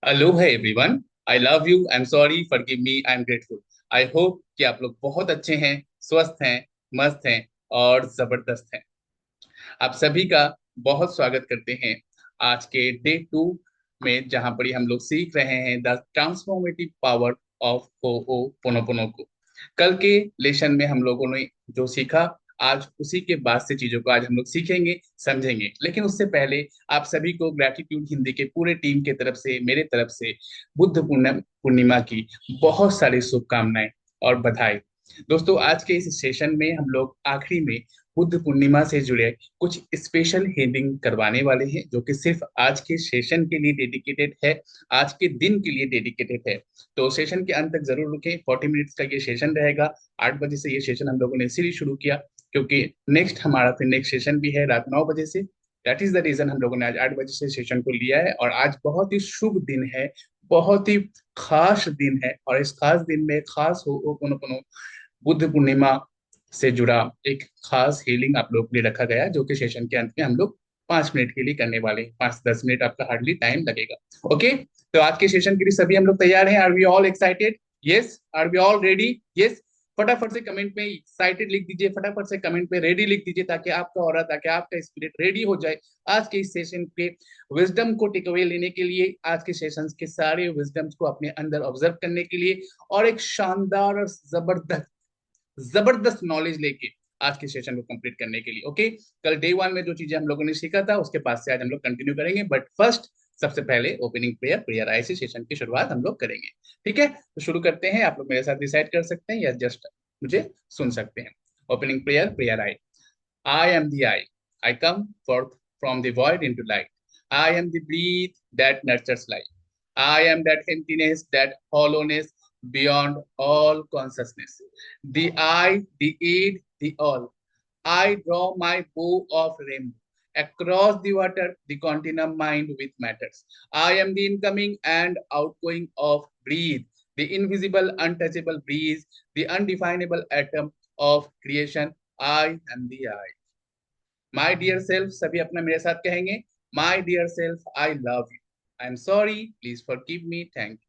Hello है everyone. I love you, I am sorry, forgive me, I am grateful. I hope कि आप लोग बहुत अच्छे हैं, स्वस्थ हैं, मस्त हैं और जबरदस्त हैं। आप सभी का बहुत स्वागत करते हैं आज के डे 2 में, जहां पर हम लोग सीख रहे हैं द ट्रांसफॉर्मेटिव पावर ऑफ हो पोनोपोनो को। कल के लेसन में हम लोगों ने जो सीखा, आज उसी के बाद से चीजों को आज हम लोग सीखेंगे, समझेंगे। लेकिन उससे पहले आप सभी को ग्रैटिट्यूड हिंदी के पूरे टीम के तरफ से, मेरे तरफ से बुद्ध पूर्णिमा की बहुत सारी शुभकामनाएं और बधाई। दोस्तों, आज के इस सेशन में हम लोग आखिरी में बुद्ध पूर्णिमा से जुड़े कुछ स्पेशल हीलिंग करवाने वाले हैं, जो कि सिर्फ आज के सेशन के लिए डेडिकेटेड है, आज के दिन के लिए डेडिकेटेड है। तो सेशन के अंत तक जरूर रुकें। 40 मिनट्स का ये सेशन रहेगा। 8 बजे से ये सेशन हम लोगों ने इसीलिए शुरू किया क्योंकि नेक्स्ट हमारा फिर नेक्स्ट सेशन भी है रात 9 बजे से। दैट इज द रीजन हम लोगों ने आज 8 बजे से सेशन को लिया है। और आज बहुत ही शुभ दिन है, बहुत ही खास दिन है। और इस खास दिन में खास हो बुद्ध पूर्णिमा से जुड़ा एक खास हीलिंग आप लोग के लिए रखा गया है, जो कि सेशन के अंत में हम लोग 5 मिनट के लिए करने वाले हैं। 5 10 मिनट आपका हार्डली टाइम लगेगा। ओके, तो आज के सेशन के लिए सभी हम लोग तैयार हैं? Are we all excited? Yes, are we all ready? Yes. फटाफट से कमेंट में एक्साइटेड लिख दीजिए, फटाफट से कमेंट में रेडी लिख दीजिए, ताकि आपका और ताकि आपका स्पिरिट रेडी हो जाए आज के इस सेशन के विजडम को टेक अवे लेने के लिए, आज के सेशंस के सारे विजडम्स को अपने अंदर ऑब्जर्व करने के लिए, और एक शानदार और जबरदस्त जबरदस्त नॉलेज लेके आज के सेशन को कंप्लीट करने के लिए। ओके, कल डे 1 में जो चीजें हम लोगों ने सीखा था उसके बाद से आज हम लोग कंटिन्यू करेंगे। बट फर्स्ट, सबसे पहले ओपनिंग प्रेयर, प्रेयर आई से सेशन की शुरुआत हम लोग करेंगे। ठीक है, तो शुरू करते हैं। आप लोग मेरे साथ डिसाइड कर सकते हैं या जस्ट मुझे सुन सकते हैं। Opening prayer, prayer I am the I come forth from the void into light. I am the breath that nurtures life. I am that emptiness, that hollowness beyond all consciousness. The I, the aid, the all. I draw my bow of rainbow. Across the water, the continuum mind with matters. I am the incoming and outgoing of breathe, the invisible, untouchable breeze, the undefinable atom of creation. I am the I. My dear self, सभी अपना मेरे साथ कहेंगे। My dear self, I love you, I am sorry, please forgive me, thank you.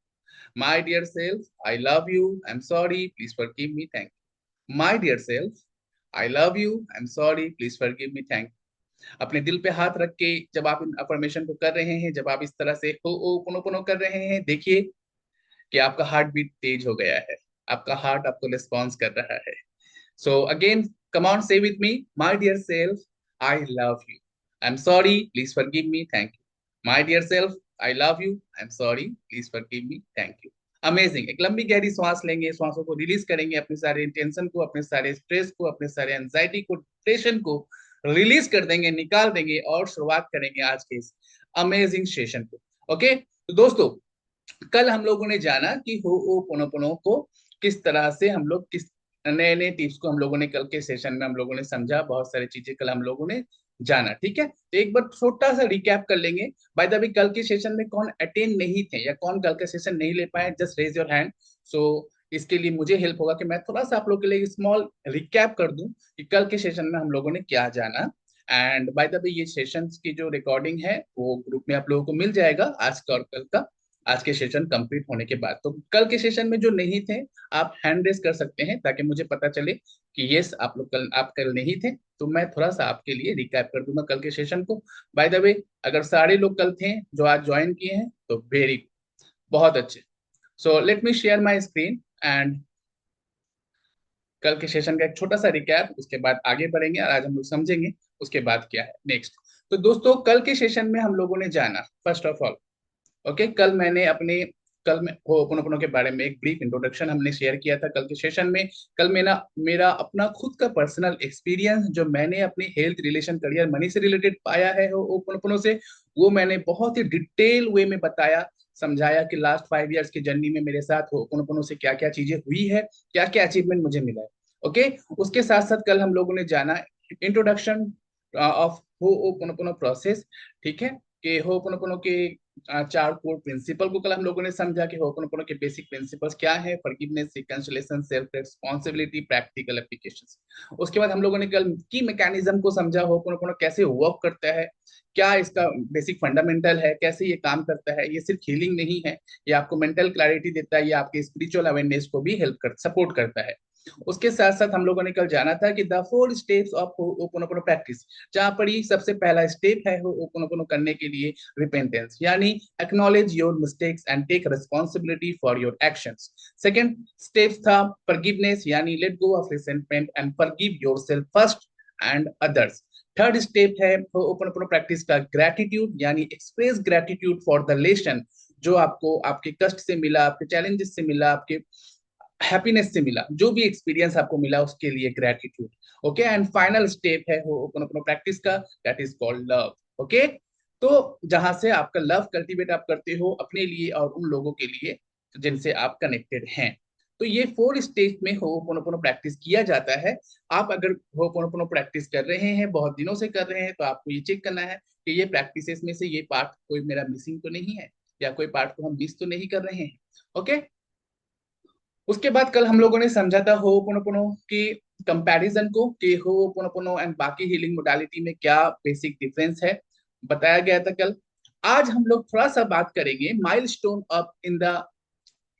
My dear self, I love you, I am sorry, please forgive me, thank you. My dear self, I love you, I am sorry, please forgive me, thank you. अपने दिल पे हाथ रख के जब आप इन affirmation को कर रहे हैं, जब आप इस तरह से हो ओ पुनो पुनो कर रहे हैं, देखिए कि आपका हार्ट बीट तेज हो गया है, आपका हार्ट आपको रिस्पॉन्स कर रहा है। So again, come on, say with me. My dear self, I love you. I'm sorry, please forgive me, thank you. My dear self, I love you. I'm sorry, please forgive me, thank you. Amazing. एक लंबी गहरी सांस लेंगे, सांसों को release करेंगे, अपने सारे टेंशन को, अपने सारे स्ट्रेस को, अपने सारे एंजाइटी को, डिप्रेशन को रिलीज कर देंगे, निकाल देंगे और शुरुआत करेंगे आज के इस अमेजिंग सेशन को। ओके, तो दोस्तों, कल हम लोगों ने जाना कि हो ओ पोनोपोनो को किस तरह से हम लोग, किस नए नए टिप्स को हम लोगों ने कल के सेशन में हम लोगों ने समझा, बहुत सारी चीजें कल हम लोगों ने जाना। ठीक है, तो एक बार छोटा सा रिकैप कर लेंगे। बाय द वे, कल के सेशन में कौन अटेंड नहीं थे या कौन कल के सेशन नहीं ले पाए, जस्ट रेज योर हैंड। सो इसके लिए मुझे हेल्प होगा कि मैं थोड़ा सा आप लोगों के लिए स्मॉल रिकैप कर दूं कि कल के सेशन में हम लोगों ने क्या जाना। एंड बाय द वे, ये सेशंस की जो रिकॉर्डिंग है वो ग्रुप में आप लोगों को मिल जाएगा आज का और कल का, आज के सेशन कंप्लीट होने के बाद। तो कल के सेशन में जो नहीं थे, आप हैंड रेस कर सकते हैं ताकि मुझे पता चले कि यस, आप कल नहीं थे। तो मैं थोड़ा सा आपके लिए रिकैप कर दूंगा कल के सेशन को। बाय द वे, अगर सारे लोग कल थे जो आज ज्वाइन किए हैं तो वेरी, बहुत अच्छे। So let me share my screen and कल के सेशन का एक छोटा सा रिकैप, उसके बाद आगे बढ़ेंगे और आज हम लोग समझेंगे उसके बाद क्या है नेक्स्ट। तो दोस्तों, कल के सेशन में हम लोगों ने जाना, फर्स्ट ऑफ ऑल, ओके, कल मैंने अपने, कल में होपोनोपोनो के बारे में एक ब्रीफ इंट्रोडक्शन हमने शेयर किया था कल के सेशन में। कल मेरा मेरा अपना खुद का पर्सनल एक्सपीरियंस जो मैंने अपने हेल्थ, रिलेशन, करियर, मनी से रिलेटेड पाया है होपोनोपोनो से, वो मैंने बहुत ही डिटेल वे में बताया, समझाया कि लास्ट 5 इयर्स की जर्नी में मेरे साथ होपोनोपोनो से क्या क्या चीजें हुई है, क्या क्या अचीवमेंट मुझे मिला है। ओके, उसके साथ साथ कल हम लोगों ने जाना इंट्रोडक्शन ऑफ होपोनोपोनो प्रोसेस। ठीक है, कि होपोनोपोनो के 4 कोर प्रिंसिपल को कल हम लोगों ने समझा कि होपोनोपोनो के बेसिक प्रिंसिपल्स क्या है, forgiveness, reconciliation, self responsibility, practical applications. उसके बाद हम लोगों ने कल की मैकेनिज्म को समझा, होपोनोपोनो कैसे वर्क करता है, क्या इसका बेसिक फंडामेंटल है, कैसे ये काम करता है। ये सिर्फ हीलिंग नहीं है, ये आपको मेंटल क्लैरिटी देता है, ये आपके स्पिरिचुअल अवेयरनेस को भी हेल्प कर सपोर्ट करता है। उसके साथ साथ हम लोगों ने कल जाना था कि the 4 steps of ho'oponopono practice, जहां पर ही सबसे पहला स्टेप है होपोनोपोनो करने के लिए रिपेंटेंस, यानी acknowledge your mistakes and take responsibility for your actions. Second step था फॉरगिवनेस, यानी let go of resentment and forgive yourself first and others. Third step है होपोनोपोनो प्रैक्टिस का ग्रैटिट्यूड, यानी express gratitude for the lesson जो आपको आपके कष्ट से मिला, आपके चैलेंजेस से मिला, आपके हैप्पीनेस से मिला, जो भी एक्सपीरियंस आपको मिला उसके लिए gratitude. Okay, and final step है होपोनोपोनो प्रैक्टिस का, that is called love. Okay, तो जहां से आपका लव कल्टीवेट आप करते हो अपने लिए और उन लोगों के लिए जिनसे आप कनेक्टेड हैं। तो ये 4 स्टेज में होपोनोपोनो प्रैक्टिस किया जाता है। आप अगर होपोनोपोनो प्रैक्टिस कर रहे हैं, बहुत दिनों से कर रहे हैं, तो आपको ये चेक करना है कि ये प्रैक्टिसेस में से ये पार्ट कोई मेरा मिसिंग तो नहीं है, या कोई पार्ट को हम मिस तो नहीं कर रहे हैं। ओके, उसके बाद कल हम लोगों ने समझा था होपोनोपोनो की कंपैरिजन को, कि होपोनोपोनो एंड बाकी हीलिंग मोडालिटी में क्या बेसिक डिफरेंस है, बताया गया था कल। आज हम लोग थोड़ा सा बात करेंगे milestone up in the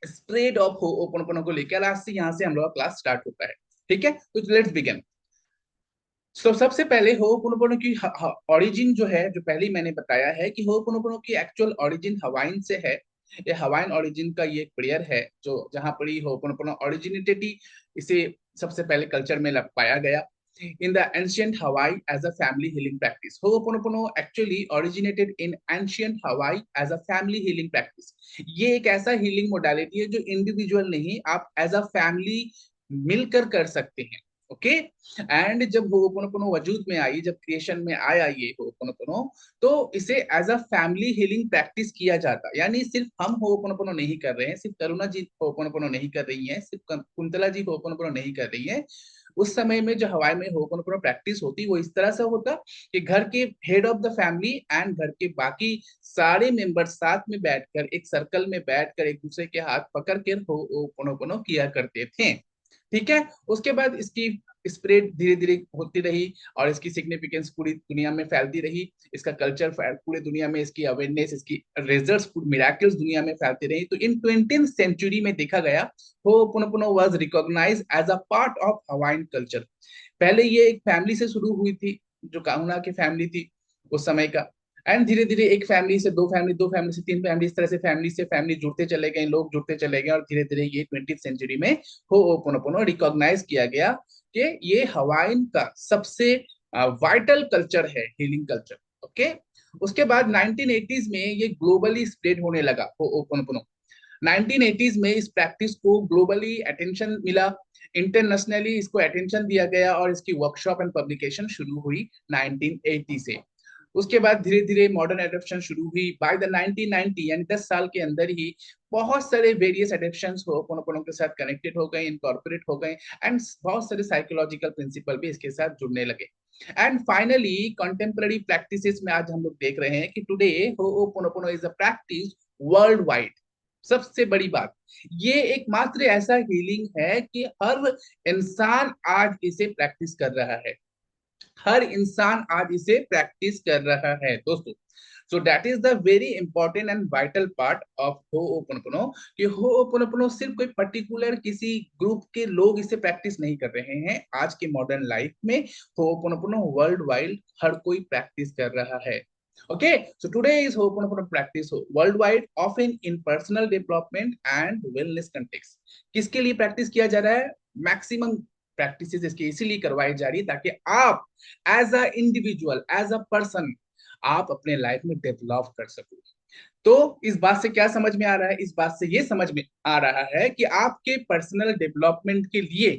spread of ho'oponopono को लेकर। आज से यहाँ से हम लोग का क्लास स्टार्ट होता है। ठीक है, तो लेट्स बिगिन। तो सबसे पहले होपोनोपोनो की ओरिजिन जो है, जो पहले मैंने बताया है कि होपोनोपोनो की एक्चुअल ओरिजिन हवाइन से है। ये हवाइन ओरिजिन का ये एक प्रेयर है जो जहां पर ही होपोनोपोनो ओरिजिनेटेड, इसे सबसे पहले कल्चर में पाया गया in the ancient Hawaii as a family healing practice. Ho'oponopono actually originated in ancient Hawaii as a family healing practice. ये एक ऐसा हीलिंग मोडालिटी है जो इंडिविजुअल नहीं, आप एज अ फैमिली मिलकर कर सकते हैं। ओके, एंड जब होपोनोपोनो वजूद में आई, जब क्रिएशन में आया ये होपोनोपोनो, तो इसे as a family healing practice किया जाता। यानी सिर्फ हम होपोनोपोनो नहीं कर रहे हैं, सिर्फ करुणा जी होपोनोपोनो नहीं कर रही हैं, सिर्फ कुंतला जी होपोनोपोनो नहीं कर रही है। उस समय में जो हवाई में होपोनोपोनो प्रैक्टिस होती, वो इस तरह से होता कि घर के head of the family and घर के बाकी सारे मेंबर साथ में बैठकर एक सर्कल में बैठकर एक दूसरे के हाथ पकड़ कर होपोनोपोनो किया करते थे। ठीक है, उसके बाद इसकी स्प्रेड धीरे धीरे होती रही और इसकी सिग्निफिकेंस पूरी दुनिया में फैलती रही। इसका कल्चर पूरी दुनिया में, इसकी अवेयरनेस, इसकी रिजल्ट्स, मिराकल्स दुनिया में फैलती रही। तो इन 20th सेंचुरी में देखा गया Ho'oponopono was recognised as a part of Hawaiian culture. पहले ये एक फैमिली से शुरू हुई थी, जो काउना की फैमिली थी उस समय का, एंड धीरे धीरे एक फैमिली से दो फैमिली, दो फैमिली से तीन फैमिली, इस तरह से फैमिली जुड़ते चले गए, लोग जुड़ते चले गए, और धीरे धीरे ये 20th सेंचुरी में होपोनोपोनो रिकॉग्नाइज किया गया कि ये हवाइन का सबसे वाइटल कल्चर है, हीलिंग कल्चर। ओके, उसके बाद 1980s में ये ग्लोबली स्प्रेड होने लगा होपोनोपोनो। 1980s में इस प्रैक्टिस को ग्लोबली अटेंशन मिला, इंटरनेशनली इसको अटेंशन दिया गया, और इसकी वर्कशॉप एंड पब्लिकेशन शुरू हुई 1980 से। उसके बाद धीरे धीरे मॉडर्न एडेप्शन शुरू हुई बाय द 1990, यानी 10 साल के अंदर ही बहुत सारे वेरियस एडेप्शंस होपोनोपोनो के साथ कनेक्टेड हो गए, इनकॉर्पोरेट हो गए, एंड बहुत सारे साइकोलॉजिकल प्रिंसिपल भी इसके साथ जुड़ने लगे। एंड फाइनली कंटेम्पररी प्रैक्टिसेस में आज हम लोग देख रहे हैं कि today ho'oponopono is a practice world wide. सबसे बड़ी बात, ये एकमात्र ऐसा हीलिंग है कि हर इंसान आज इसे प्रैक्टिस कर रहा है, हर इंसान आज इसे प्रैक्टिस कर रहा है दोस्तों। So that is the very important and vital part of ho'oponopono, कि होपोनोपोनो सिर्फ कोई पर्टिकुलर किसी ग्रुप के लोग इसे प्रैक्टिस नहीं कर रहे हैं। आज के मॉडर्न लाइफ में होपोनोपोनो वर्ल्ड वाइड हर कोई प्रैक्टिस कर रहा है। Okay, so today is Ho'oponopono practice worldwide, often in personal development and wellness context. किसके लिए प्रैक्टिस किया जा रहा है? मैक्सिमम प्रैक्टिसेस इसकी इसीलिए करवाई जा रही है ताकि आप as a individual, as a person, आप अपने लाइफ में डेवलप कर सको। तो इस बात से क्या समझ में आ रहा है? इस बात से ये समझ में आ रहा है कि आपके पर्सनल डेवलपमेंट के लिए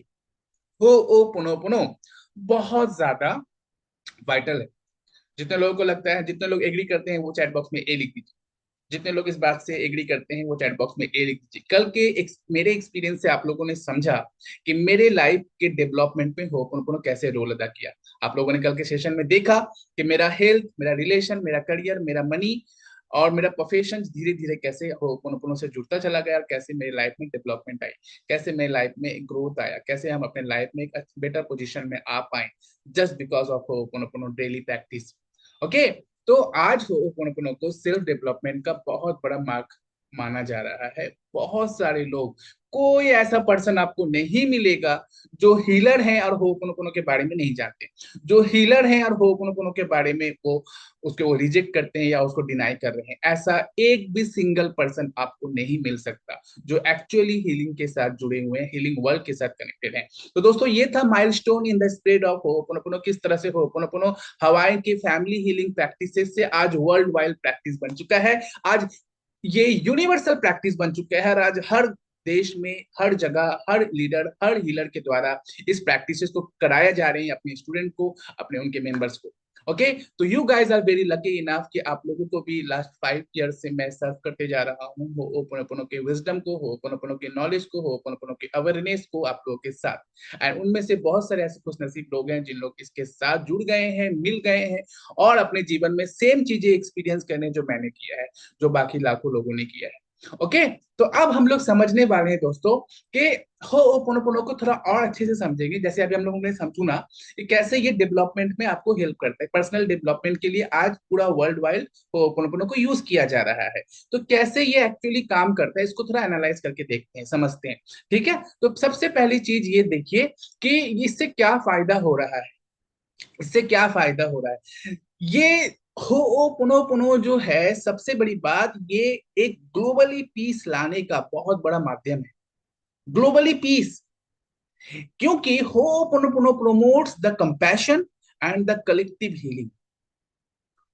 हो'ओपोनोपोनो बहुत ज्यादा वाइटल है। जितने लोगों को लगता है, जितने लोग एग्री करते हैं वो चैट बॉक्स में ए लिख दीजिए। जितने लोग इस बात से एग्री करते हैं वो चैट बॉक्स में ए लिख दीजिए। कल के मेरे एक्सपीरियंस से आप लोगों ने समझा कि मेरे लाइफ के डेवलपमेंट में होपोनोपोनो कैसे रोल अदा किया। आप लोगों ने कल के सेशन में देखा कि मेरा हेल्थ, मेरा रिलेशन, मेरा करियर, मेरा मनी और मेरा प्रोफेशन धीरे धीरे कैसे होपोनोपोनो से जुड़ता चला गया, और कैसे मेरी लाइफ में डेवलपमेंट आई, कैसे मेरी लाइफ में ग्रोथ आया, कैसे हम अपने लाइफ में एक बेटर पोजिशन में आ पाए, just because of ho'oponopono daily practice. Okay, तो आज होपोनोपोनो को सेल्फ डेवलपमेंट का बहुत बड़ा मार्ग माना जा रहा है। बहुत सारे लोग, कोई ऐसा पर्सन आपको नहीं मिलेगा जो हीलर है और होपोनोपोनो के बारे में नहीं जानते। जो हीलर है और होपोनोपोनो के बारे में वो रिजेक्ट करते हैं या उसको डिनाई कर रहे हैं, ऐसा एक भी सिंगल पर्सन आपको नहीं मिल सकता जो एक्चुअली हीलिंग के साथ जुड़े हुए हैं, हीलिंग वर्ल्ड के साथ कनेक्टेड हैं। तो दोस्तों, ये था milestone in the spread of ho'oponopono. किस तरह से होपोनोपोनो हवाई के फैमिली हीलिंग प्रैक्टिसेस से आज वर्ल्ड वाइड प्रैक्टिस बन चुका है। आज ये यूनिवर्सल प्रैक्टिस बन चुका है। आज हर देश में, हर जगह, हर लीडर, हर हीलर के द्वारा इस प्रैक्टिसेस को कराया जा रहे हैं अपने स्टूडेंट को, अपने उनके मेंबर्स को। ओके, तो you guys are very lucky enough कि आप लोगों को भी लास्ट 5 ईयर से मैं सर्व करते जा रहा हूँ होपोनोपोनो के विजडम को, होपोनोपोनो के नॉलेज को, होपोनोपोनो के अवेयरनेस को आप लोगों के साथ। एंड उनमें से बहुत सारे ऐसे खुश नसीब लोग हैं जिन लोग इसके साथ जुड़ गए हैं, मिल गए हैं और अपने जीवन में सेम चीजें एक्सपीरियंस करने जो मैंने किया है, जो बाकी लाखों लोगों ने किया है। ओके, तो अब हम लोग समझने वाले हैं दोस्तों कि होपोनोपोनो को थोड़ा और अच्छे से समझेंगे। जैसे अभी हम लोगों ने समझू ना कि कैसे ये डेवलपमेंट में आपको हेल्प करता है, पर्सनल डेवलपमेंट के लिए आज पूरा वर्ल्ड वाइड होपोनोपोनो को यूज किया जा रहा है। तो कैसे ये एक्चुअली काम करता है, इसको थोड़ा एनालाइज करके देखते हैं, समझते हैं। ठीक है, तो सबसे पहली चीज ये देखिए कि इससे क्या फायदा हो रहा है। इससे क्या फायदा हो रहा है, ये होपोनोपोनो जो है, सबसे बड़ी बात, ये एक ग्लोबली पीस लाने का बहुत बड़ा माध्यम है। ग्लोबली पीस, क्योंकि ho'oponopono promotes the compassion and the collective healing.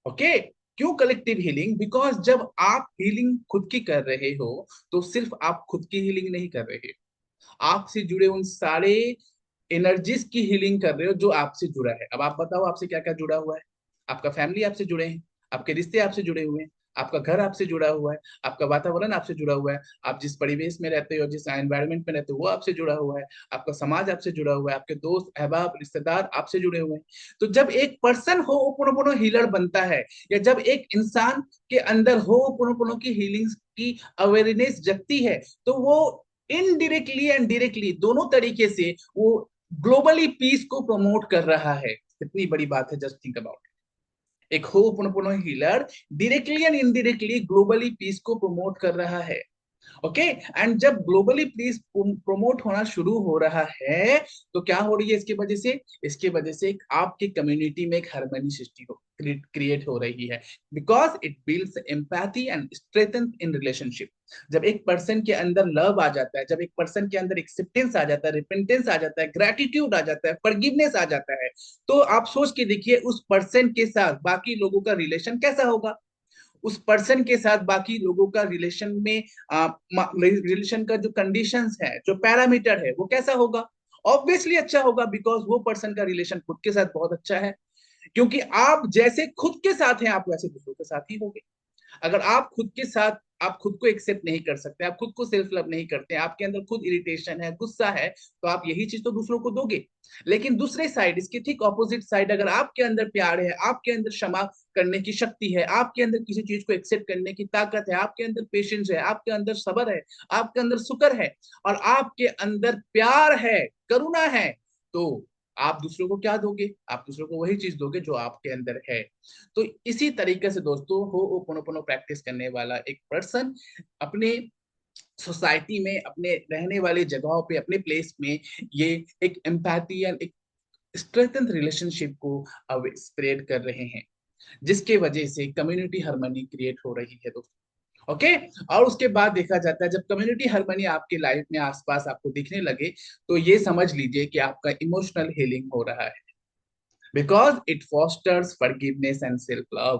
Okay, क्यों कलेक्टिव हीलिंग? बिकॉज जब आप हीलिंग खुद की कर रहे हो तो सिर्फ आप खुद की हीलिंग नहीं कर रहे हो, आपसे जुड़े उन सारे एनर्जीज की हीलिंग कर रहे हो जो आपसे जुड़ा है। अब आप बताओ, आपसे क्या क्या जुड़ा हुआ है? आपका फैमिली आपसे जुड़े हैं, आपके रिश्ते आपसे जुड़े हुए हैं, आपका घर आपसे जुड़ा हुआ है, आपका वातावरण आपसे जुड़ा हुआ है, आप जिस परिवेश में रहते हो, जिस एनवायरमेंट में रहते हो, वो आपसे जुड़ा हुआ है, आपका समाज आपसे जुड़ा हुआ है, आपके दोस्त अहबाब रिश्तेदार आपसे जुड़े हुए हैं। तो जब एक पर्सन होपोनोपोनो हीलर बनता है, या जब एक इंसान के अंदर होपोनोपोनो की हीलिंग की अवेयरनेस जगती है, तो वो इनडायरेक्टली एंड डायरेक्टली दोनों तरीके से वो ग्लोबली पीस को प्रमोट कर रहा है। कितनी बड़ी बात है, जस्ट थिंक अबाउट। एक Ho'oponopono healer directly and indirectly globally peace को प्रमोट कर रहा है। ओके, एंड जब ग्लोबली पीस प्रमोट होना शुरू हो रहा है तो क्या हो रही है इसकी वजह से? इसके वजह से एक आपकी कम्युनिटी में एक हार्मनी सृष्टि हो क्रिएट हो रही है। Because it builds empathy and strength in relationship. जब एक पर्सन के अंदर लव आ जाता है, जब एक पर्सन के अंदर एक्सेप्टेंस आ जाता है, रिपेंटेंस आ जाता है, ग्रेटिट्यूड आ जाता है, फॉरगिवनेस आ जाता है, तो आप सोच के देखिए उस पर्सन के साथ बाकी लोगों का रिलेशन कैसा होगा। उस पर्सन के साथ बाकी लोगों का रिलेशन में रिलेशन का जो कंडीशंस है, जो पैरामीटर है, वो कैसा होगा? ऑब्वियसली अच्छा होगा, बिकॉज वो पर्सन का रिलेशन खुद के साथ बहुत अच्छा है। क्योंकि आप जैसे खुद के साथ हैं, आप वैसे दूसरों के साथ ही होंगे। अगर आप खुद के साथ, आप खुद को एक्सेप्ट नहीं कर सकते, आप खुद को सेल्फ लव नहीं करते, आपके अंदर खुद इरिटेशन है, गुस्सा है, तो आप यही चीज तो दूसरों को दोगे। लेकिन दूसरे साइड, इसके ठीक ऑपोजिट साइड, अगर आपके अंदर प्यार है, आपके अंदर क्षमा करने की शक्ति है, आपके अंदर किसी चीज को एक्सेप्ट करने की ताकत है, आपके अंदर पेशेंस है, आपके अंदर सब्र है, आपके अंदर शुक्र है, और आपके अंदर प्यार है, करुणा है, तो आप दूसरों को क्या दोगे? आप दूसरों को वही चीज दोगे जो आपके अंदर है। तो इसी तरीके से दोस्तों, होपोनोपोनो प्रैक्टिस करने वाला एक पर्सन अपने सोसाइटी में, अपने रहने वाले जगहों पे, अपने प्लेस में ये एक एम्पैथी एंड एक स्ट्रेंथन रिलेशनशिप को अब स्प्रेड कर रहे हैं, जिसके वजह से कम्युनिटी हार्मनी क्रिएट हो रही है दोस्तों। ओके, और उसके बाद देखा जाता है, जब कम्युनिटी हार्मनी आपके लाइफ में आसपास आपको दिखने लगे, तो ये समझ लीजिए कि आपका इमोशनल हीलिंग हो रहा है। Because it fosters forgiveness and self love.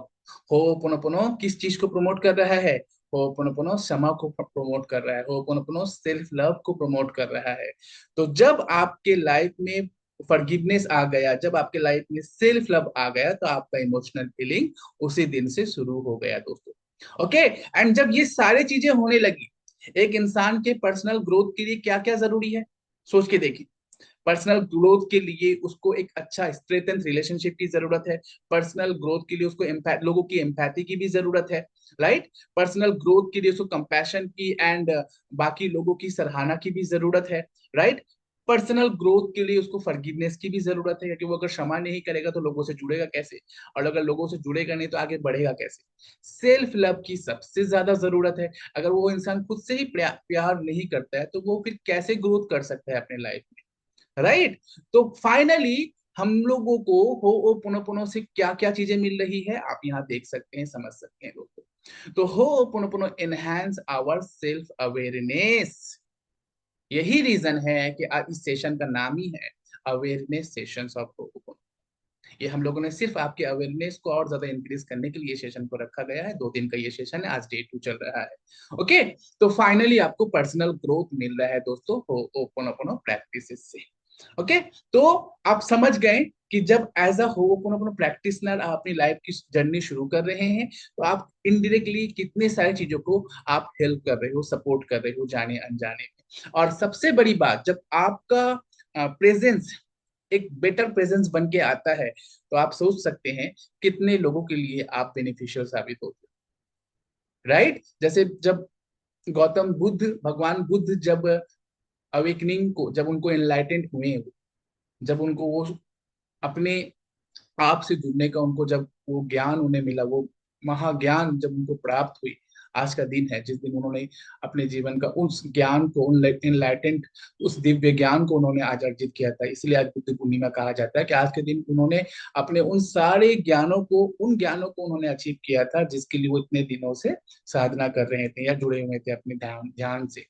Ho'oponopono किस चीज को प्रमोट कर रहा है? होपोनोपोनो क्षमा को प्रमोट कर रहा है, होपोनोपोनो सेल्फ लव को प्रमोट कर रहा है। तो जब आपके लाइफ में फॉरगिवनेस आ गया, जब आपके लाइफ में सेल्फ लव आ गया, तो आपका इमोशनल फीलिंग उसी दिन से शुरू हो गया दोस्तों। ओके, एंड जब ये सारी चीजें होने लगी, एक इंसान के पर्सनल ग्रोथ के लिए क्या क्या जरूरी है, सोच के देखिए। पर्सनल ग्रोथ के लिए उसको एक अच्छा स्ट्रेंथन रिलेशनशिप की जरूरत है। पर्सनल ग्रोथ के लिए उसको लोगों की एम्पैथी की भी जरूरत है, राइट। पर्सनल ग्रोथ के लिए उसको कंपैशन की एंड बाकी लोगों की सराहना की भी जरूरत है, राइट। पर्सनल ग्रोथ के लिए उसको फॉरगिवनेस की भी जरूरत है, क्योंकि वो अगर क्षमा नहीं करेगा तो लोगों से जुड़ेगा कैसे, और अगर लोगों से जुड़ेगा नहीं तो आगे बढ़ेगा कैसे। सेल्फ लव की सबसे ज्यादा जरूरत है। अगर वो इंसान खुद से ही प्यार नहीं करता है तो वो फिर कैसे ग्रोथ कर सकता है अपने लाइफ में, राइट। तो फाइनली हम लोगों को हो ओ पुनो से क्या क्या चीजें मिल रही है, आप यहाँ देख सकते हैं, समझ सकते हैं दोस्तों। तो हो ओ पुनो एनहांस आवर सेल्फ अवेयरनेस। यही रीजन है कि इस सेशन का नाम ही है अवेयरनेस सेशंस ऑफ होपोपोनो। ये हम लोगों ने सिर्फ आपके अवेयरनेस को और ज्यादा इंक्रीज करने के लिए सेशन को रखा गया है। 2 दिन का ये सेशन है, आज डे 2 चल रहा है। ओके, तो फाइनली आपको पर्सनल ग्रोथ मिल रहा है दोस्तों होपोपोनो प्रैक्टिस से। ओके, तो आप समझ गए कि जब एज अ होपोपोनो प्रैक्टिशनर आप अपनी लाइफ की जर्नी शुरू कर रहे हैं तो आप इनडायरेक्टली कितने सारी चीजों को आप हेल्प कर रहे हो, सपोर्ट कर रहे हो जाने अनजाने में। और सबसे बड़ी बात, जब आपका प्रेजेंस एक बेटर प्रेजेंस बन के आता है तो आप सोच सकते हैं कितने लोगों के लिए आप बेनिफिशियल साबित होते हो, राइट। जैसे जब गौतम बुद्ध, भगवान बुद्ध जब अवेकनिंग को, जब उनको एनलाइटेंड हुए, जब उनको वो अपने आप से जुड़ने का, उनको जब वो ज्ञान उन्हें मिला, वो महाज्ञान जब उनको प्राप्त हुई, आज का दिन है जिस दिन उन्होंने अपने जीवन का उस ज्ञान को, उन इनलाइटेंट उस दिव्य ज्ञान को उन्होंने आज अर्जित किया था। इसलिए आज बुद्ध पूर्णिमा कहा जाता है कि आज के दिन उन्होंने अपने उन सारे ज्ञानों को, उन ज्ञानों को उन्होंने अचीव किया था जिसके लिए वो इतने दिनों से साधना कर रहे थे या जुड़े हुए थे अपने ध्यान ध्यान से।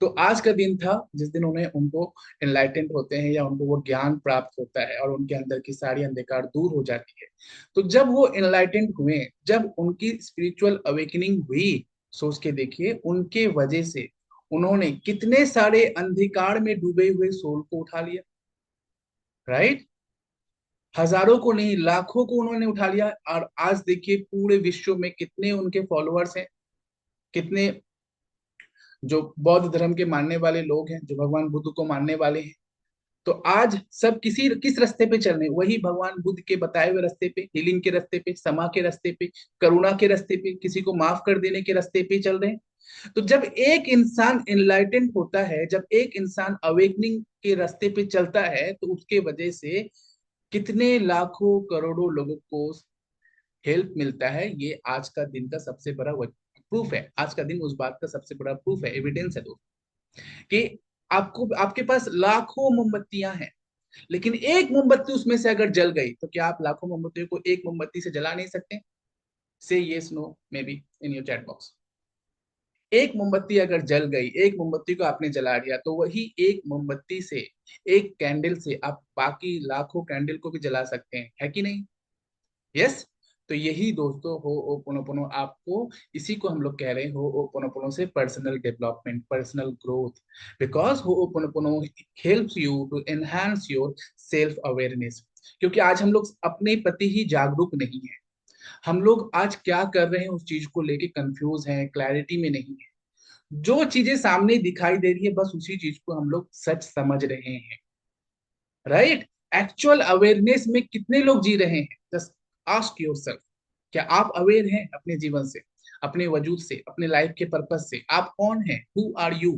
तो आज का दिन था जिस दिन उन्हें, उनको एनलाइटेंड होते हैं या उनको वो ज्ञान प्राप्त होता है और उनके अंदर की सारी अंधकार दूर हो जाती है। तो जब वो एनलाइटेंड हुए, जब उनकी स्पिरिचुअल अवेकनिंग हुई, सोच के देखिए उनके वजह से उन्होंने कितने सारे अंधकार में डूबे हुए सोल को उठा लिया, राइट। हजारों को नहीं, लाखों को उन्होंने उठा लिया। और आज देखिए पूरे विश्व में कितने उनके फॉलोअर्स हैं, कितने जो बौद्ध धर्म के मानने वाले लोग हैं, जो भगवान बुद्ध को मानने वाले हैं। तो आज सब किस रास्ते पे चल रहे हैं, वही भगवान बुद्ध के बताए हुए रास्ते पे, हीलिंग के रास्ते पे, समा के रास्ते पे, करुणा के रास्ते पे, किसी को माफ कर देने के रास्ते पे चल रहे हैं। तो जब एक इंसान इनलाइटेंड होता है, जब एक इंसान अवेकनिंग के रास्ते पे चलता है तो उसके वजह से कितने लाखों करोड़ों लोगों को हेल्प मिलता है। ये आज का दिन का सबसे बड़ा प्रूफ है। आज का दिन उस बात का सबसे बड़ा प्रूफ है, एविडेंस है दोस्तों, कि आपको, आपके पास लाखों मोमबत्तियां हैं, लेकिन एक मोमबत्ती उसमें से अगर जल गई तो क्या आप लाखों मोमबत्तियों को एक मोमबत्ती से जला नहीं सकते? से yes no maybe in your chat box. एक मोमबत्ती अगर जल गई, एक मोमबत्ती को आपने जला दिया, तो वही एक मोमबत्ती से, एक कैंडल से आप बाकी लाखों कैंडल को भी जला सकते हैं, है कि नहीं? यस। तो यही दोस्तों हो ओपोनोपोनो आपको, इसी को हम लोग कह रहे हैं हो ओपोनोपोनो से personal development, personal growth. Because Ho'oponopono helps you to enhance your self awareness. क्योंकि आज हम लोग अपने प्रति ही जागरूक नहीं है। हम लोग आज क्या कर रहे हैं उस चीज को लेके कंफ्यूज हैं, क्लैरिटी में नहीं है। जो चीजें सामने दिखाई दे रही है बस उसी चीज को हम लोग सच समझ रहे हैं, राइट। एक्चुअल अवेयरनेस में कितने लोग जी रहे हैं? जस्ट आस्क योरसेल्फ, क्या आप अवेयर हैं अपने जीवन से, अपने वजूद से, अपने लाइफ के पर्पस से? आप कौन हैं? Who are you?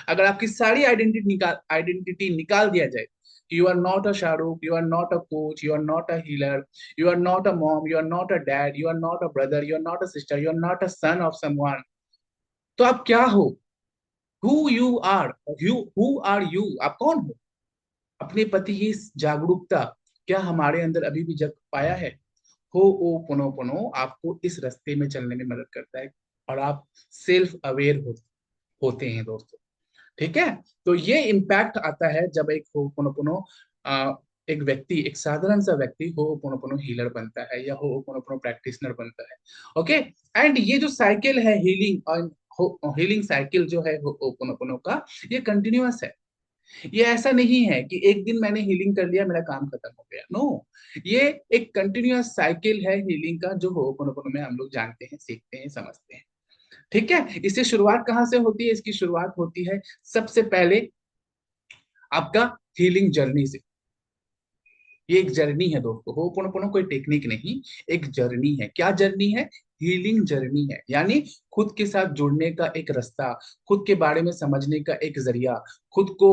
अगर आपकी सारी आइडेंटिटी निकाल दिया जाए, you are not a Shahrukh, you are not a coach, you are not a healer, you are not a mom, you are not a dad, you are not a brother, you are not a sister, you are not a son of someone, तो आप क्या हो? Who you are, who are you, आप कौन हो? अपने प्रति ही जागरूकता क्या हमारे अंदर अभी भी जग पाया है? हो ओ पुनो पुनो आपको इस रास्ते में चलने में मदद करता है और आप सेल्फ अवेयर होते हैं दोस्तों, ठीक है। तो ये इम्पैक्ट आता है जब एक हो पुनो पुनो एक व्यक्ति, एक साधारण सा व्यक्ति हो पुनो पुनो हीलर बनता है या हो पुनो पुनो प्रैक्टिशनर बनता है। ओके, एंड ये जो साइकिल है हीलिंग और हीलिंग साइकिल जो है हो पुनो पुनो का, ये कंटिन्यूअस है। ये ऐसा नहीं है कि एक दिन मैंने हीलिंग कर लिया मेरा काम खत्म हो गया, नो। ये एक कंटिन्यूअस साइकिल है हीलिंग का, जो होपोनोपोनो में हम लोग जानते हैं, सीखते हैं, समझते हैं, ठीक है। इससे शुरुआत कहाँ से होती है? इसकी शुरुआत होती है सबसे पहले आपका हीलिंग जर्नी से। ये एक जर्नी है दोस्तों, होपोनोपोनो कोई टेक्निक नहीं, एक जर्नी है। क्या जर्नी है? हीलिंग जर्नी है, यानी खुद के साथ जुड़ने का एक रास्ता, खुद के बारे में समझने का एक जरिया, खुद को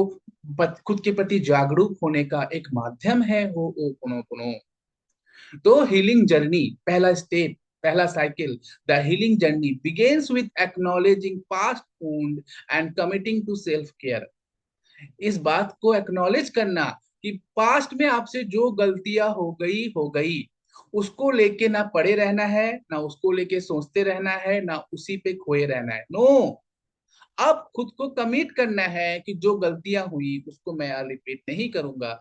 खुद के प्रति जागरूक होने का एक माध्यम है होपोनोपोनो। तो हीलिंग जर्नी, पहला स्टेप, पहला cycle, the healing journey begins with acknowledging past wound and committing to self care. इस बात को एक्नॉलेज करना कि पास्ट में आपसे जो गलतियां हो गई, उसको लेके ना पड़े रहना है, ना उसको लेके सोचते रहना है, ना उसी पे खोए रहना है। नो, अब खुद को कमिट करना है कि जो गलतियां हुई उसको मैं रिपीट नहीं करूंगा।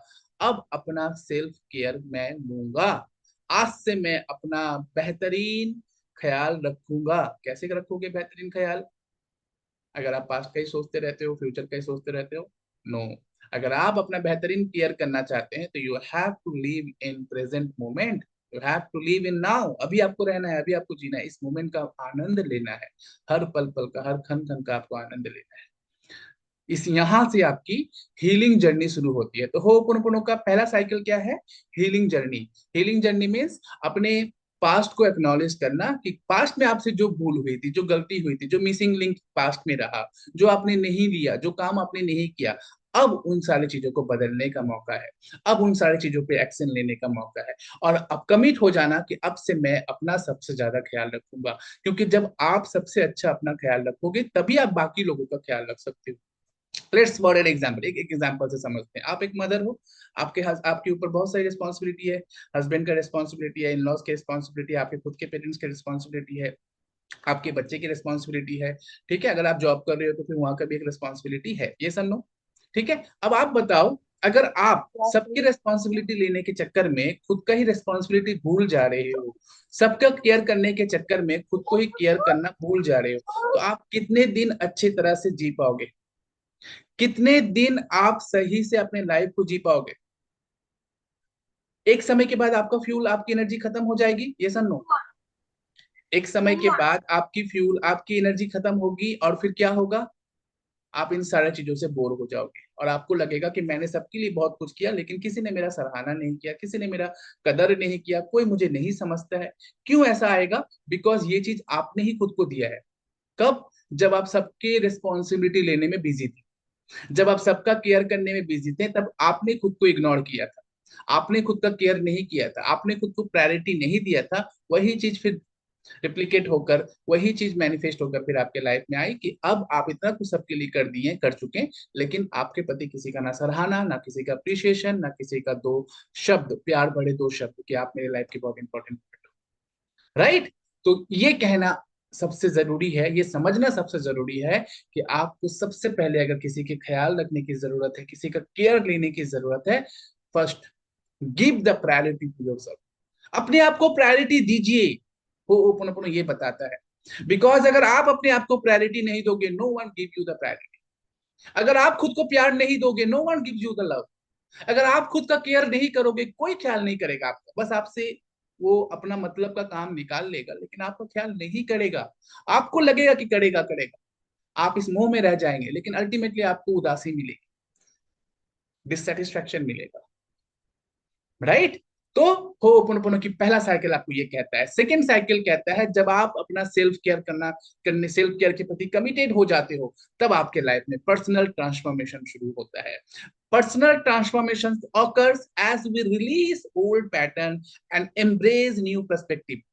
अब अपना सेल्फ केयर मैं लूंगा। आज से मैं अपना बेहतरीन ख्याल रखूंगा। कैसे रखोगे बेहतरीन ख्याल? अगर आप पास्ट का ही सोचते रहते हो, फ्यूचर का ही सोचते रहते हो? नो। अगर आप अपना बेहतरीन केयर करना चाहते हैं तो you have to live in present moment. You have to live in now. अभी आपको रहना है, अभी आपको जीना है, इस मोमेंट का आनंद लेना है। हर पल पल का, हर क्षण क्षण का आपको आनंद लेना है। इस यहां से आपकी हीलिंग जर्नी शुरू होती है। तो होपोनोपोनो का पहला साइकिल क्या है? Healing journey. Healing journey means अपने पास्ट को एक्नॉलेज करना कि पास्ट में आपसे जो भूल हुई थी, जो गलती हुई थी, जो मिसिंग लिंक पास्ट में रहा, जो आपने नहीं लिया, जो काम आपने नहीं किया, अब उन सारी चीजों को बदलने का मौका है। अब उन सारी चीजों पे एक्शन लेने का मौका है। और अब कमिट हो जाना कि अब से मैं अपना सबसे ज्यादा ख्याल रखूंगा। क्योंकि जब आप सबसे अच्छा अपना ख्याल रखोगे तभी आप बाकी लोगों का ख्याल रख सकते हो। लेट्स फॉर एन एग्जाम्पल, एक एग्जाम्पल से समझते हैं। आप एक मदर हो, आपके ऊपर बहुत सारी रिस्पॉन्सिबिलिटी है। हस्बैंड का रिस्पॉन्सिबिलिटी है, इन लॉज की रिस्पॉन्सिबिलिटी है, आपके खुद के पेरेंट्स की रिस्पॉन्सिबिलिटी है, आपके बच्चे की रिस्पॉन्सिबिलिटी है। ठीक है, अगर आप जॉब कर रहे हो तो फिर वहां का भी एक रिस्पॉन्सिबिलिटी है, ये सब नो। ठीक है, अब आप बताओ, अगर आप सबकी रिस्पॉन्सिबिलिटी लेने के चक्कर में खुद का ही रिस्पॉन्सिबिलिटी भूल जा रहे हो, सबका केयर करने के चक्कर में खुद को ही केयर करना भूल जा रहे हो, तो आप कितने दिन अच्छी तरह से जी पाओगे? कितने दिन आप सही से अपने लाइफ को जी पाओगे? एक समय के बाद आपका फ्यूल, आपकी एनर्जी खत्म हो जाएगी, ये सब नो। एक समय के बाद आपकी फ्यूल, आपकी एनर्जी खत्म होगी और फिर क्या होगा? आप इन सारी चीजों से बोर हो जाओगे और आपको लगेगा कि मैंने सबके लिए बहुत कुछ किया लेकिन किसी ने मेरा सराहना नहीं किया, किसी ने मेरा कदर नहीं किया, कोई मुझे नहीं समझता है। क्यों ऐसा आएगा? बिकॉज ये चीज आपने ही खुद को दिया है। कब? जब आप सबके रिस्पॉन्सिबिलिटी लेने में बिजी थे, जब आप सबका केयर करने में बिजी थे, तब आपने खुद को इग्नोर किया था, आपने खुद का केयर नहीं किया था, आपने खुद को प्रायोरिटी नहीं दिया था। वही चीज फिर रिप्लिकेट होकर, वही चीज मैनिफेस्ट होकर फिर आपके लाइफ में आई कि अब आप इतना कुछ सबके लिए कर दिए, कर चुके हैं, लेकिन आपके प्रति किसी का ना सराहना, ना किसी का अप्रिशिएशन, ना किसी का दो शब्द, प्यार भरे दो शब्द कि आप मेरे लाइफ के बहुत इंपॉर्टेंट, राइट? तो ये कहना सबसे जरूरी है, ये समझना सबसे जरूरी है कि आपको सबसे पहले अगर किसी के ख्याल रखने की जरूरत है, किसी का केयर लेने की जरूरत है, first give the priority to yourself. अपने आप को प्रायोरिटी दीजिए। वो ओपन ये बताता है। बिकॉज अगर आप अपने आप को प्रायोरिटी नहीं दोगे, no one give you the priority. अगर आप खुद को प्यार नहीं दोगे, no one gives you the love. अगर आप खुद का केयर नहीं करोगे, कोई ख्याल नहीं करेगा आपका, बस आपसे वो अपना मतलब का काम निकाल लेगा लेकिन आपका ख्याल नहीं करेगा। आपको लगेगा कि करेगा करेगा, आप इस मोह में रह जाएंगे, लेकिन अल्टीमेटली आपको उदासी मिलेगी, डिससेटिस्फैक्शन मिलेगा, राइट? तो होपोनोपोनो की पहला साइकिल आपको ये कहता है। सेकंड साइकिल कहता है जब आप अपना सेल्फ केयर करने सेल्फ केयर के प्रति कमिटेड हो जाते हो, तब आपके लाइफ में पर्सनल ट्रांसफॉर्मेशन शुरू होता है। Personal transformation occurs as we release old pattern and embrace new perspective.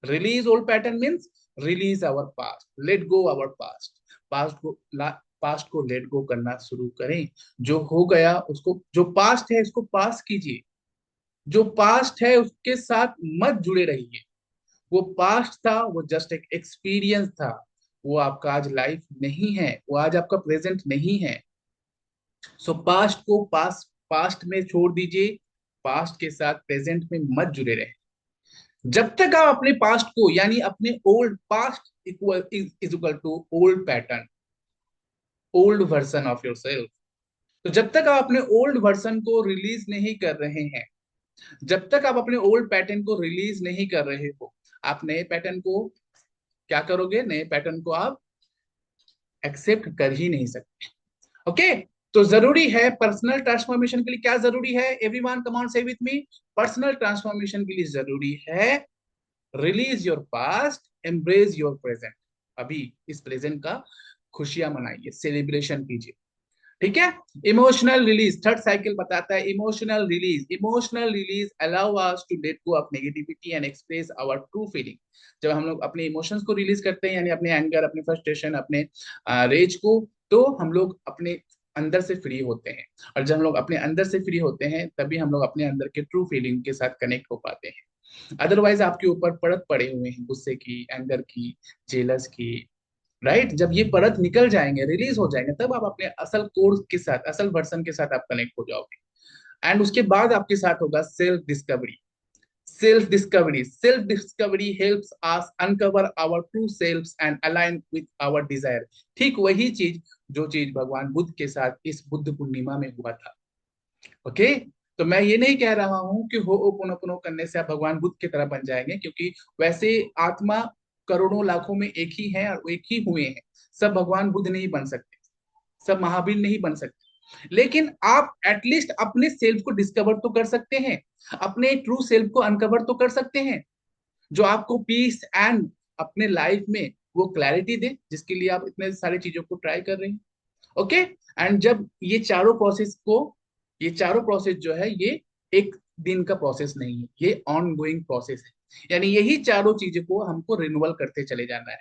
Release old pattern means release our past, let go our past। Past को लेट गो करना शुरू करें। जो हो गया उसको, जो पास्ट है उसको पास कीजिए। जो पास्ट है उसके साथ मत जुड़े रहिए। वो पास्ट था, वो जस्ट एक एक्सपीरियंस था, वो आपका आज लाइफ नहीं है, वो आज आपका प्रेजेंट नहीं है। सो पास्ट को पास्ट में छोड़ दीजिए। पास्ट के साथ प्रेजेंट में मत जुड़े रहे। जब तक आप अपने पास्ट को, यानी अपने old past equal is equal to old pattern, old version of your self. तो जब तक आप अपने ओल्ड वर्जन को रिलीज नहीं कर रहे हैं, जब तक आप अपने ओल्ड पैटर्न को रिलीज नहीं कर रहे हो, आप नए पैटर्न को क्या करोगे? नए पैटर्न को आप एक्सेप्ट कर ही नहीं सकते। ओके, तो जरूरी है पर्सनल ट्रांसफॉर्मेशन के लिए, क्या जरूरी है? एवरीवन कम ऑन से विथ मी। पर्सनल ट्रांसफॉर्मेशन के लिए जरूरी है release your past, embrace your present. अभी इस प्रेजेंट का खुशियां मनाइए, सेलिब्रेशन कीजिए। ठीक है। इमोशनल रिलीज, थर्ड साइकिल बताता है emotional release. Emotional release allow us to let go of negativity and express our true feeling. जब हम लोग अपने इमोशंस को रिलीज करते हैं, यानी अपने एंगर, अपने फ्रस्ट्रेशन, अपने रेज को, तो हम लोग अपने अंदर से फ्री होते हैं। और जब हम लोग अपने अंदर से फ्री होते हैं, तभी हम लोग अपने अंदर के ट्रू फीलिंग के साथ कनेक्ट हो पाते हैं। अदरवाइज आपके ऊपर परत पड़े हुए हैं गुस्से की, एंगर की, जेलस की, राइट। जब ये परत निकल जाएंगे, रिलीज हो जाएंगे, तब आप अपने असल कोर के साथ, असल वर्सन के साथ आप कनेक्ट हो जाओगे। एंड उसके बाद आपके साथ होगा self discovery. Self discovery, self discovery helps us uncover our true selves and align with our desire. ठीक वही चीज जो चीज भगवान बुद्ध के साथ इस बुद्ध पूर्णिमा में हुआ था। ओके। तो मैं ये नहीं कह रहा हूं कि हो ओपोनोपोनो करने से आप भगवान बुद्ध की तरह बन जाएंगे, क्योंकि वैसे आत्मा करोड़ों लाखों में एक ही है और एक ही हुए हैं। सब भगवान बुद्ध नहीं बन सकते, सब महावीर नहीं बन सकते, लेकिन आप एटलीस्ट अपने सेल्फ को डिस्कवर तो कर सकते हैं, अपने ट्रू सेल्फ को अनकवर तो कर सकते हैं, जो आपको पीस एंड अपने लाइफ में वो क्लैरिटी दे जिसके लिए आप इतने सारी चीजों को ट्राई कर रहे हैं। ओके। एंड जब ये चारों प्रोसेस जो है, ये एक दिन का प्रोसेस नहीं है, ये ऑन गोइंग प्रोसेस है। यानी यही चारों चीजों को हमको रिन्यूअल करते चले जाना है।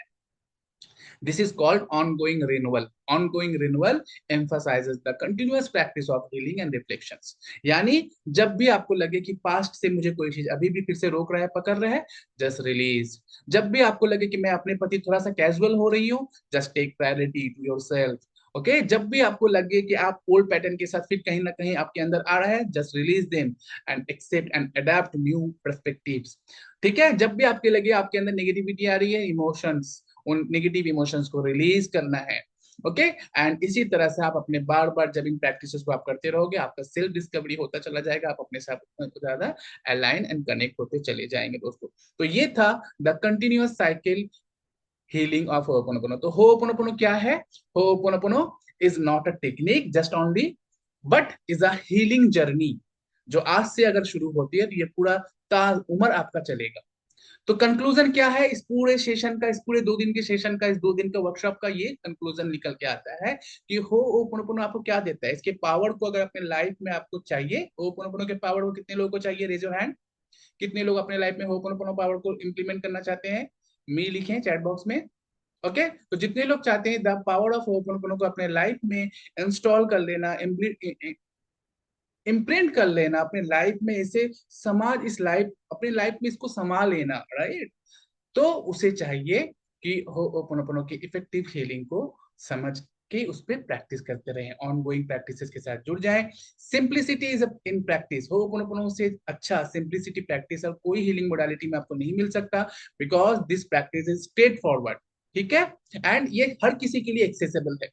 This is called ongoing renewal. Ongoing renewal emphasizes the continuous practice of healing and reflections. यानी जब भी आपको लगे कि पास्ट से मुझे कोई चीज अभी भी फिर से रोक रहा है, पकड़ रहा है, जस्ट रिलीज। जब भी आपको लगे कि मैं अपने प्रति थोड़ा सा कैजुअल हो रही हूँ, just take priority to your self. Okay. जब भी आपको लगे कि आप ओल्ड पैटर्न के साथ फिर कहीं ना कहीं आपके अंदर आ रहा है, just release them and accept and adapt new perspectives. ठीक है। जब भी आपके लगे आपके अंदर नेगेटिविटी आ रही है, इमोशंस, उन नेगेटिव इमोशंस को रिलीज करना है। ओके। एंड इसी तरह से आप अपने बार बार जब इन प्रैक्टिसेस को आप करते रहोगे, आपका सेल्फ डिस्कवरी होता चला जाएगा, आप अपने साथ ज्यादा अलाइन एंड कनेक्ट होते चले जाएंगे दोस्तों। तो ये था the continuous cycle healing of ho'oponopono. तो होपोनोपोनो क्या है? Ho'oponopono is not a technique just only, but is a healing journey, जो आज से अगर शुरू होती है तो ये पूरा ता उम्र आपका चलेगा। तो कंक्लूजन क्या है इस पूरे सेशन का, इस पूरे 2 दिन के सेशन का, इस 2 दिन का वर्कशॉप का? ये कंक्लूजन निकल के आता है कि हो ओपोनोपोनो आपको क्या देता है। इसके पावर को अगर अपने लाइफ में आपको चाहिए, ओपोनोपोनो के पावर को कितने लोगों को चाहिए? Raise your hand. कितने लोग अपने लाइफ में ओपोनोपोनो पावर को इंप्लीमेंट करना चाहते हैं? मी लिखें चैट बॉक्स में। ओके। तो जितने लोग चाहते हैं द पावर ऑफ ओपोनोपोनो को अपने लाइफ में इंस्टॉल कर लेना, इम्प्रिंट कर लेना अपने लाइफ में, इसे समाज इस लाइफ अपने लाइफ में इसको समा लेना, राइट। तो उसे चाहिए कि होपोनोपोनो की इफेक्टिव हीलिंग को समझ के उस पर प्रैक्टिस करते रहें, ऑन गोइंग प्रैक्टिसेस के साथ जुड़ जाएं। Simplicity is in practice. Ho'oponopono से अच्छा सिंप्लिसिटी प्रैक्टिस और कोई हीलिंग मोडालिटी में आपको नहीं मिल सकता, because this practice is straight forward. ठीक है। एंड ये हर किसी के लिए एक्सेसिबल है।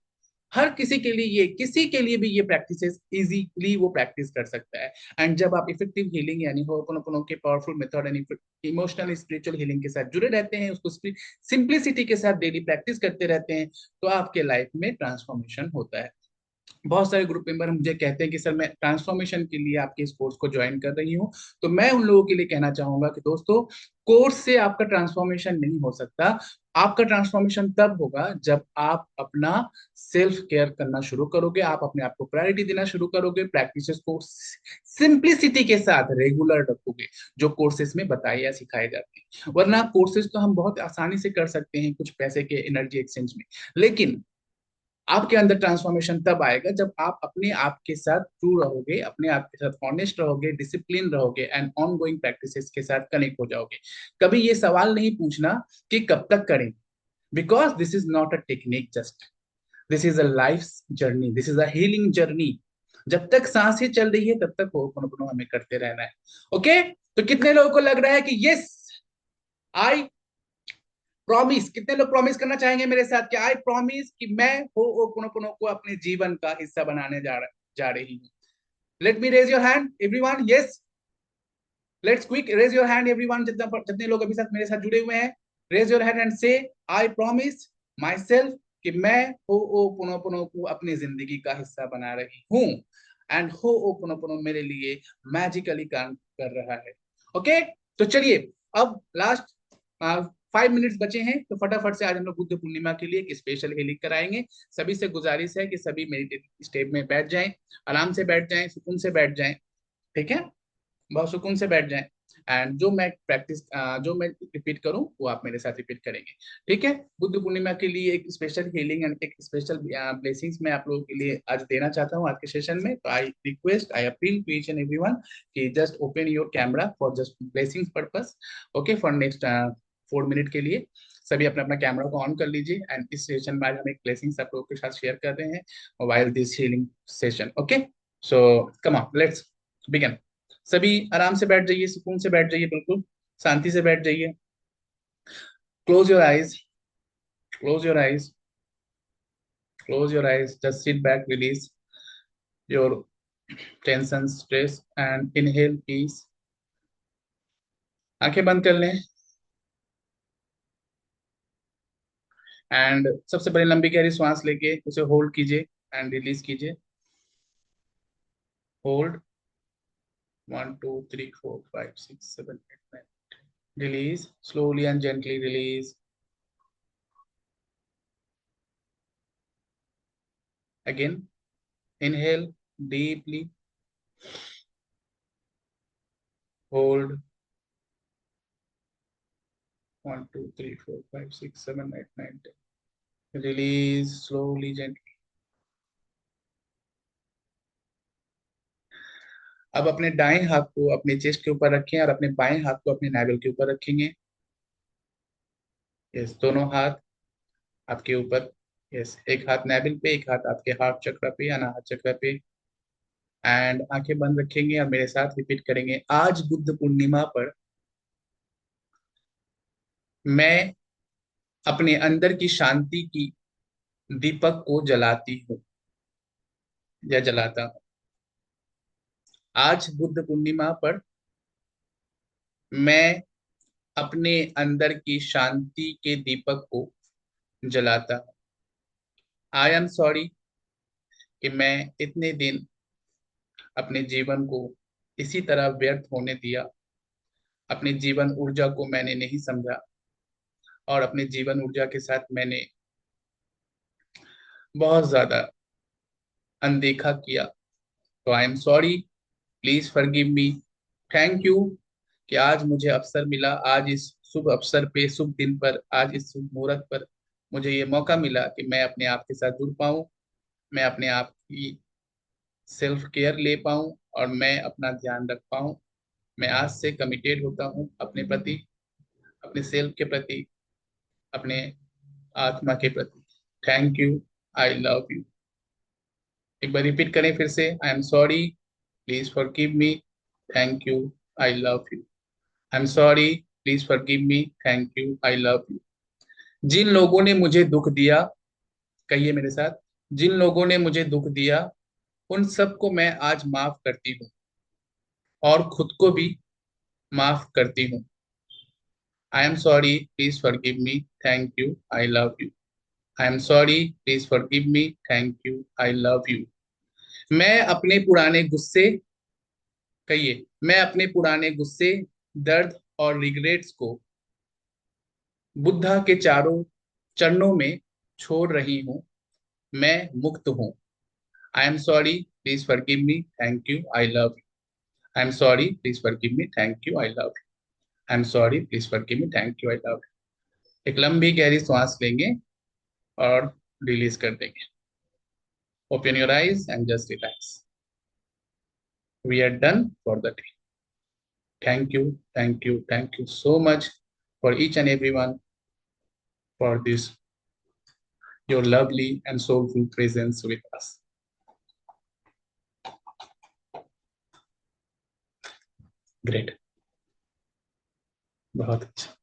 हर किसी के लिए, ये किसी के लिए भी ये प्रैक्टिसेस इजीली वो प्रैक्टिस कर सकता है। एंड जब आप इफेक्टिव हीलिंग यानी होपोनोपोनो के powerful method and emotional spiritual healing के साथ जुड़े रहते हैं, उसको सिंप्लिसिटी के साथ डेली प्रैक्टिस करते रहते हैं, तो आपके लाइफ में ट्रांसफॉर्मेशन होता है। बहुत सारे ग्रुप मेंबर मुझे कहते हैं कि सर मैं ट्रांसफॉर्मेशन के लिए आपके इस कोर्स को ज्वाइन कर रही हूँ। तो मैं उन लोगों के लिए कहना चाहूंगा कि दोस्तों, कोर्स से आपका ट्रांसफॉर्मेशन नहीं हो सकता। आपका ट्रांसफॉर्मेशन तब होगा जब आप अपना सेल्फ केयर करना शुरू करोगे, आप अपने आप को प्रायोरिटी देना शुरू करोगे, प्रैक्टिसेस को सिंप्लिसिटी के साथ रेगुलर रखोगे, जो कोर्सेज में बताए या सिखाए जाते हैं। वरना कोर्सेज तो हम बहुत आसानी से कर सकते हैं कुछ पैसे के एनर्जी एक्सचेंज में, लेकिन आपके अंदर ट्रांसफॉर्मेशन तब आएगा जब आप अपने आप के साथ ट्रू रहोगे, अपने आप के साथ ऑनेस्ट रहोगे, डिसिप्लिन रहोगे एंड ऑन गोइंग प्रैक्टिसेस के साथ कनेक्ट हो जाओगे। कभी ये सवाल नहीं पूछना कि कब तक करें, because this is not a technique, just this is a life journey, this is a healing journey. जब तक सांसें चल रही है तब तक होपोनोपोनो हमें करते रहना है। ओके। तो कितने लोगों को लग रहा है कि यस आई प्रॉमिस? कितने लोग प्रॉमिस करना चाहेंगे मेरे साथ कि आई प्रॉमिस कि मैं होपोनोपोनो को अपने जीवन का हिस्सा बनाने जा रही हूँ? Let me raise your hand everyone. Yes, let's quick raise your hand everyone. जितने लोग अभी साथ मेरे साथ जुड़े हुए हैं, रेज योर हैंड एंड से आई प्रॉमिस माई सेल्फ कि मैं होपोनोपोनो को अपनी जिंदगी का हिस्सा बना रही हूँ, एंड होपोनोपोनो मेरे लिए मैजिकली काम कर रहा है। ओके। तो चलिए अब लास्ट 5 मिनट्स बचे हैं तो फटाफट से आज हम लोग बुद्ध पूर्णिमा के लिए एक स्पेशल हीलिंग कराएंगे। सभी से गुजारिश है कि सभी मेडिटेटिव स्टेट में बैठ जाएं, आराम से बैठ जाएं, सुकून से बैठ जाएं। ठीक है, बहुत सुकून से बैठ जाएं। एंड जो मैं रिपीट करूं वो आप मेरे साथ रिपीट करेंगे। ठीक है, बुद्ध पूर्णिमा के लिए एक स्पेशल हीलिंग एंड एक स्पेशल ब्लेसिंग्स मैं आप लोगों के लिए आज देना चाहता हूं आज के सेशन में। तो I appeal to each and everyone कि just open your camera for just blessings purpose. Okay, for next 4 minute के लिए सभी अपना अपना कैमरा को ऑन कर लीजिए। एंड इस सेशन में आज हम एक ब्लेसिंग्स आप लोगों के साथ शेयर कर रहे हैं while this healing session. Okay, so come on, let's begin. सभी आराम से बैठ जाइए, सुकून से बैठ जाइए, बिल्कुल शांति से बैठ जाइए। Close your eyes, close your eyes, close your eyes, just sit back, release your tension, stress and inhale peace. आंखें बंद कर लें एंड सबसे बड़ी लंबी गहरी सांस लेके उसे होल्ड कीजिए एंड रिलीज कीजिए। Hold, 1 2 3 4 5 6 7 8 9। Release slowly and gently, release again. Inhale deeply, hold, 1 2 3 4 5 6 7 8 9 10. Release slowly, gently. अब अपने दाएं हाथ को अपने चेस्ट के ऊपर रखें और अपने बाएं हाथ को अपने नाभि के ऊपर रखेंगे। यस, दोनों हाथ आपके ऊपर। यस, एक हाथ नाभि पे, एक हाथ आपके हार्ट चक्र पे, अनाहत चक्र पे। एंड आंखें बंद रखेंगे और मेरे साथ रिपीट करेंगे। आज बुद्ध पूर्णिमा पर मैं अपने अंदर की शांति की दीपक को जलाती हूँ या जलाता हूँ। आज बुद्ध पूर्णिमा पर मैं अपने अंदर की शांति के दीपक को जलाता हूँ। आई एम सॉरी कि मैं इतने दिन अपने जीवन को इसी तरह व्यर्थ होने दिया। अपने जीवन ऊर्जा को मैंने नहीं समझा और अपने जीवन ऊर्जा के साथ मैंने बहुत ज्यादा अनदेखा किया। तो आई am sorry, please forgive me. Thank you कि आज मुझे अवसर मिला, आज इस शुभ अवसर पे, शुभ दिन पर, आज इस शुभ मुहूर्त पर मुझे ये मौका मिला कि मैं अपने आप के साथ जुड़ पाऊं, मैं अपने आप की सेल्फ केयर ले पाऊं और मैं अपना ध्यान रख पाऊं। मैं आज से कमिटेड होता हूं अपने प्रति, अपने सेल्फ के प्रति, अपने आत्मा के प्रति। Thank you, I love you. एक बार रिपीट करें फिर से। I am sorry, please forgive me, thank you, I love you. I am sorry, please forgive me, thank you, I love you. जिन लोगों ने मुझे दुख दिया, कहिए मेरे साथ, जिन लोगों ने मुझे दुख दिया उन सबको मैं आज माफ करती हूँ और खुद को भी माफ करती हूँ। I am sorry, please forgive me, thank you, I love you. I am sorry, please forgive me, thank you, I love you. मैं अपने पुराने गुस्से, कहिए, मैं अपने पुराने गुस्से, दर्द और रिग्रेट्स को बुद्धा के चारों चरणों में छोड़ रही हूँ। मैं मुक्त हूँ। I am sorry, please forgive me, thank you, I love you. I am sorry, please forgive me, thank you, I love you. I am sorry, please forgive me, thank you, I love you. एक लंबी गहरी सांस लेंगे और release कर देंगे। Open your eyes and just relax. We are done for the day. Thank you, thank you, thank you so much for each and every one for this, your lovely and soulful presence with us. Great. बहुत अच्छा।